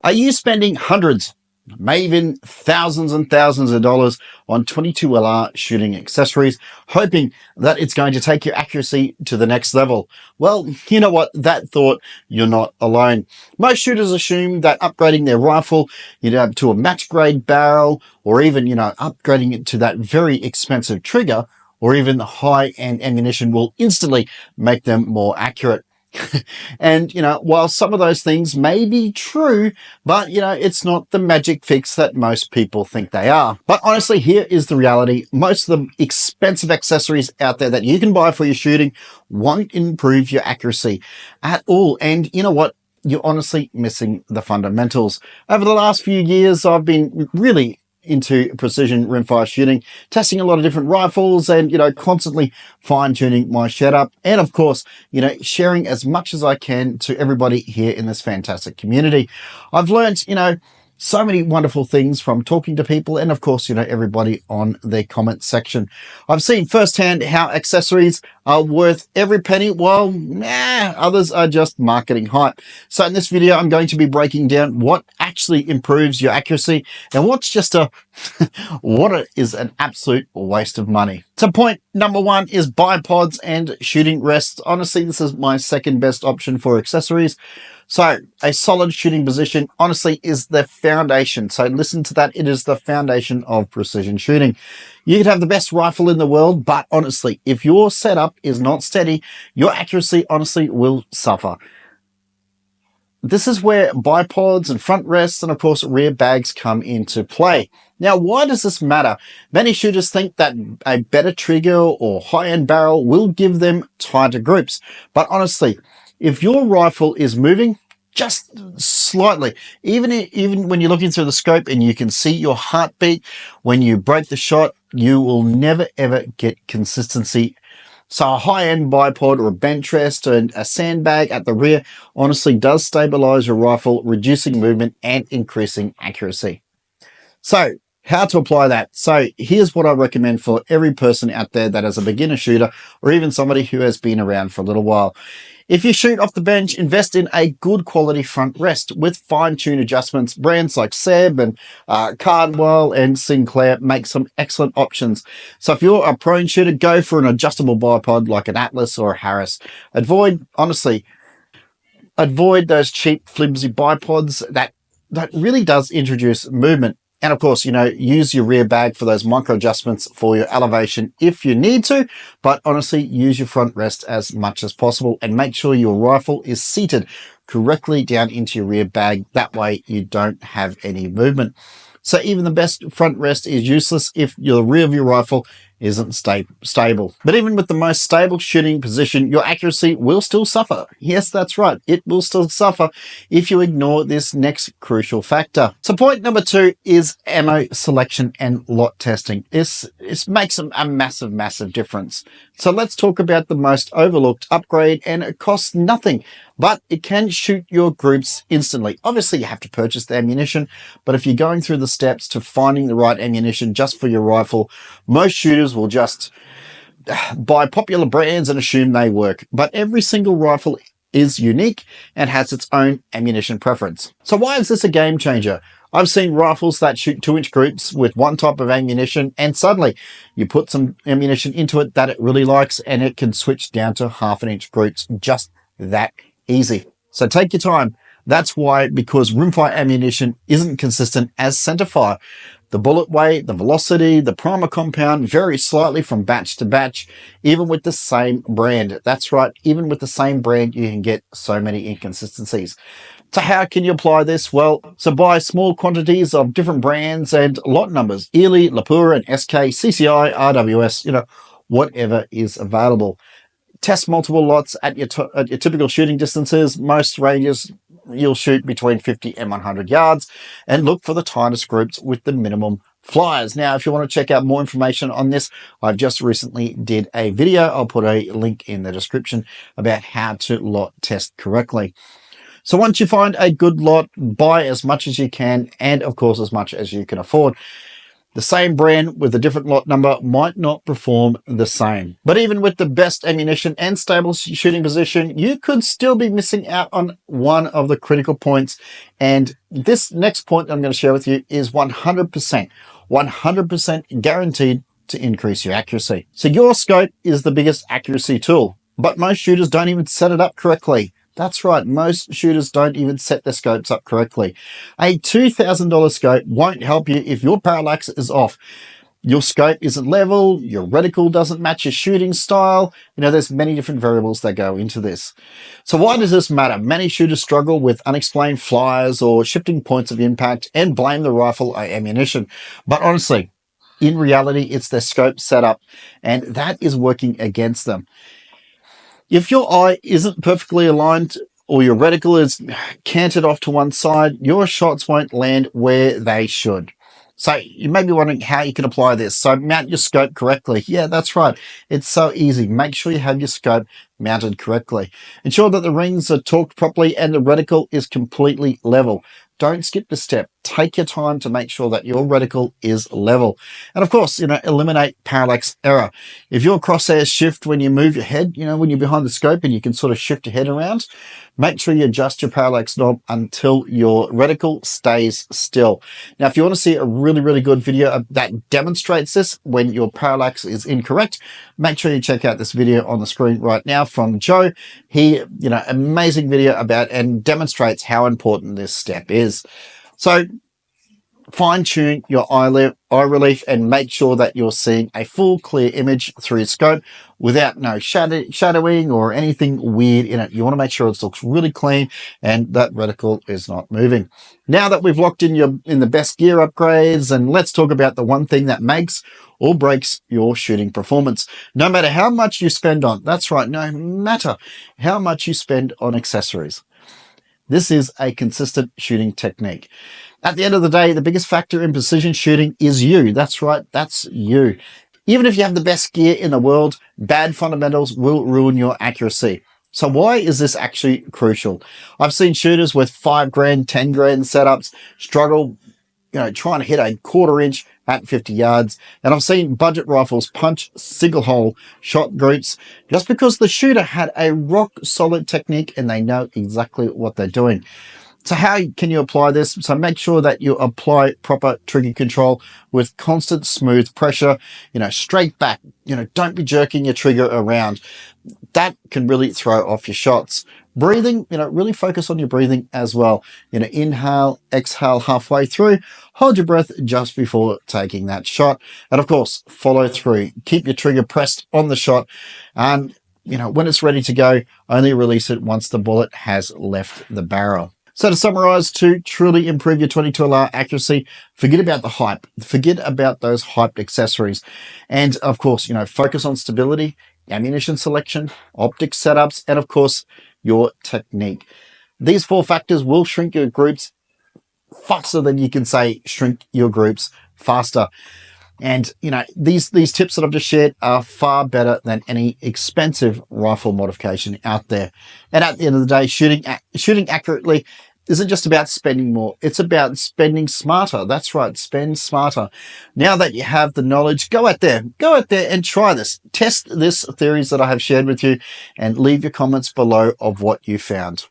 Are you spending hundreds, maybe even thousands and thousands of dollars on 22LR shooting accessories, hoping that it's going to take your accuracy to the next level? Well, you know what? That thought, you're not alone. Most shooters assume that upgrading their rifle, to a match grade barrel, or even, upgrading it to that very expensive trigger, or even the high-end ammunition will instantly make them more accurate. And, while some of those things may be true, but, it's not the magic fix that most people think they are. But honestly, here is the reality. Most of the expensive accessories out there that you can buy for your shooting won't improve your accuracy at all. And you know what? You're honestly missing the fundamentals. Over the last few years, I've been really into precision rimfire shooting, testing a lot of different rifles and, constantly fine-tuning my setup. And of course, sharing as much as I can to everybody here in this fantastic community. I've learned, so many wonderful things from talking to people and of course, everybody on their comment section. I've seen firsthand how accessories are worth every penny while others are just marketing hype. So in this video, I'm going to be breaking down what actually improves your accuracy and what's just what is an absolute waste of money. So point number one is bipods and shooting rests. Honestly, this is my second best option for accessories. So a solid shooting position, honestly, is the foundation. So listen to that. It is the foundation of precision shooting. You could have the best rifle in the world, but honestly, if your setup is not steady, your accuracy honestly will suffer. This is where bipods and front rests and of course rear bags come into play. Now, why does this matter? Many shooters think that a better trigger or high-end barrel will give them tighter grips. But honestly, if your rifle is moving just slightly, even when you're looking through the scope and you can see your heartbeat, when you break the shot, you will never ever get consistency. So a high-end bipod or a Benchrest and a sandbag at the rear honestly does stabilize your rifle, reducing movement and increasing accuracy. So how to apply that? So here's what I recommend for every person out there that is a beginner shooter or even somebody who has been around for a little while. If you shoot off the bench, invest in a good quality front rest with fine-tuned adjustments. Brands like Seb and Cardwell and Sinclair make some excellent options. So if you're a prone shooter, go for an adjustable bipod like an Atlas or a Harris. Avoid those cheap flimsy bipods that really does introduce movement. And of course, use your rear bag for those micro adjustments for your elevation if you need to, but honestly, use your front rest as much as possible and make sure your rifle is seated correctly down into your rear bag. That way you don't have any movement. So even the best front rest is useless if the rear of your rifle isn't stable. But even with the most stable shooting position, your accuracy will still suffer. Yes, that's right. It will still suffer if you ignore this next crucial factor. So point number two is ammo selection and lot testing. This makes a massive, massive difference. So let's talk about the most overlooked upgrade, and it costs nothing, but it can shoot your groups instantly. Obviously, you have to purchase the ammunition, but if you're going through the steps to finding the right ammunition just for your rifle, most shooters will just buy popular brands and assume they work. But every single rifle is unique and has its own ammunition preference. So why is this a game changer? I've seen rifles that shoot 2-inch groups with one type of ammunition, and suddenly you put some ammunition into it that it really likes and it can switch down to 1/2-inch groups just that easy. So take your time. That's why, because rimfire ammunition isn't consistent as centerfire. The bullet weight, the velocity, the primer compound vary slightly from batch to batch, even with the same brand. That's right, even with the same brand, you can get so many inconsistencies. So how can you apply this? Well, so buy small quantities of different brands and lot numbers, Ely, Lapura, and SK, CCI, RWS, whatever is available. Test multiple lots at your typical shooting distances. Most ranges you'll shoot between 50 and 100 yards, and look for the tightest groups with the minimum flyers. Now, if you want to check out more information on this, I've just recently did a video. I'll put a link in the description about how to lot test correctly. So once you find a good lot, buy as much as you can, and of course as much as you can afford. The same brand with a different lot number might not perform the same. But even with the best ammunition and stable shooting position, you could still be missing out on one of the critical points. And this next point I'm going to share with you is 100% guaranteed to increase your accuracy. So your scope is the biggest accuracy tool, but most shooters don't even set it up correctly. That's right, most shooters don't even set their scopes up correctly. A $2,000 scope won't help you if your parallax is off. Your scope isn't level, your reticle doesn't match your shooting style. There's many different variables that go into this. So why does this matter? Many shooters struggle with unexplained flyers or shifting points of impact and blame the rifle or ammunition. But honestly, in reality, it's their scope setup, and that is working against them. If your eye isn't perfectly aligned or your reticle is canted off to one side, your shots won't land where they should. So you may be wondering how you can apply this. So mount your scope correctly. Yeah, that's right. It's so easy. Make sure you have your scope mounted correctly. Ensure that the rings are torqued properly and the reticle is completely level. Don't skip the step. Take your time to make sure that your reticle is level. And of course, eliminate parallax error. If your crosshairs shift when you move your head, when you're behind the scope and you can sort of shift your head around, make sure you adjust your parallax knob until your reticle stays still. Now, if you want to see a really, really good video that demonstrates this when your parallax is incorrect, make sure you check out this video on the screen right now from Joe. He, amazing video about and demonstrates how important this step is. So fine-tune your eye relief and make sure that you're seeing a full clear image through your scope without no shadowing or anything weird in it. You want to make sure it looks really clean and that reticle is not moving. Now that we've locked in the best gear upgrades, and let's talk about the one thing that makes or breaks your shooting performance. No matter how much you spend on, that's right, no matter how much you spend on accessories, this is a consistent shooting technique. At the end of the day, the biggest factor in precision shooting is you. That's right, that's you. Even if you have the best gear in the world, bad fundamentals will ruin your accuracy. So why is this actually crucial? I've seen shooters with $5,000, $10,000 setups struggle, trying to hit a 1/4 inch at 50 yards. And I've seen budget rifles punch single hole shot groups just because the shooter had a rock solid technique and they know exactly what they're doing. So how can you apply this? So make sure that you apply proper trigger control with constant smooth pressure, straight back, don't be jerking your trigger around. That can really throw off your shots. Breathing, really focus on your breathing as well. Inhale, exhale halfway through, hold your breath just before taking that shot. And of course, follow through. Keep your trigger pressed on the shot. And, when it's ready to go, only release it once the bullet has left the barrel. So to summarize, to truly improve your 22 LR accuracy, forget about the hype. Forget about those hyped accessories. And of course, focus on stability, ammunition selection, optic setups, and of course, your technique. These 4 factors will shrink your groups faster than you can say shrink your groups faster. And, these tips that I've just shared are far better than any expensive rifle modification out there. And at the end of the day, shooting accurately isn't just about spending more. It's about spending smarter. That's right. Spend smarter. Now that you have the knowledge, go out there and try this. Test this theories that I have shared with you and leave your comments below of what you found.